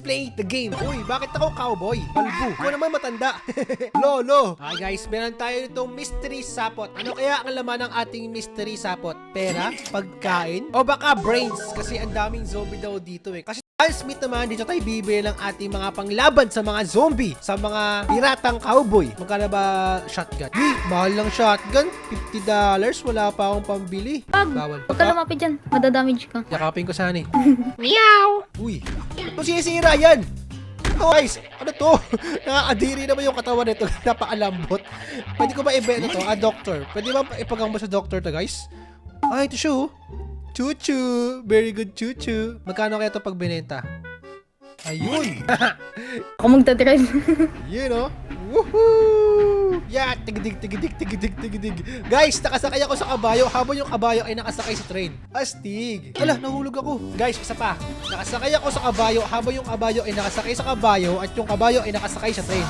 play the game. Uy, bakit ako cowboy? Balbo. Ako naman matanda. Lolo. Okay guys, meron tayo itong mystery sapot. Ano kaya ang laman ng ating mystery sapot? Pera? Pagkain? O baka brains? Kasi ang daming zombie daw dito eh. Kasi Al Smith naman, dito tayo bibili ng ating mga panglaban sa mga zombie, sa mga piratang cowboy. Magkano ba shotgun? Mahal ng shotgun. $50. Wala pa akong pambili. Bawal. Huwag ka lumapit dyan. Madadamage ka. Yakapin ko sana eh. Meow! Uy, ano sinisira yan? Ito guys, ano to? Nakakadiri naman yung katawan nito. Napakalambot. Pwede ko ba i-bet ito? Doctor. Pwede ba ipagang mo sa doctor to guys? Ay, ito siya oh. Chuchu! Very good chuchu. Magkano kaya ito pag binenta? Ayun! Ako magta-drive. Yun oh. Woohoo! Yeah! Tigidig, tigidig, tigidig, tigidig. Guys, nakasakay ako sa kabayo habang yung kabayo ay nakasakay sa train. Astig! Ala, nahulog ako. Guys, isa pa. Nakasakay ako sa kabayo habang yung kabayo ay nakasakay sa kabayo at yung kabayo ay nakasakay sa train.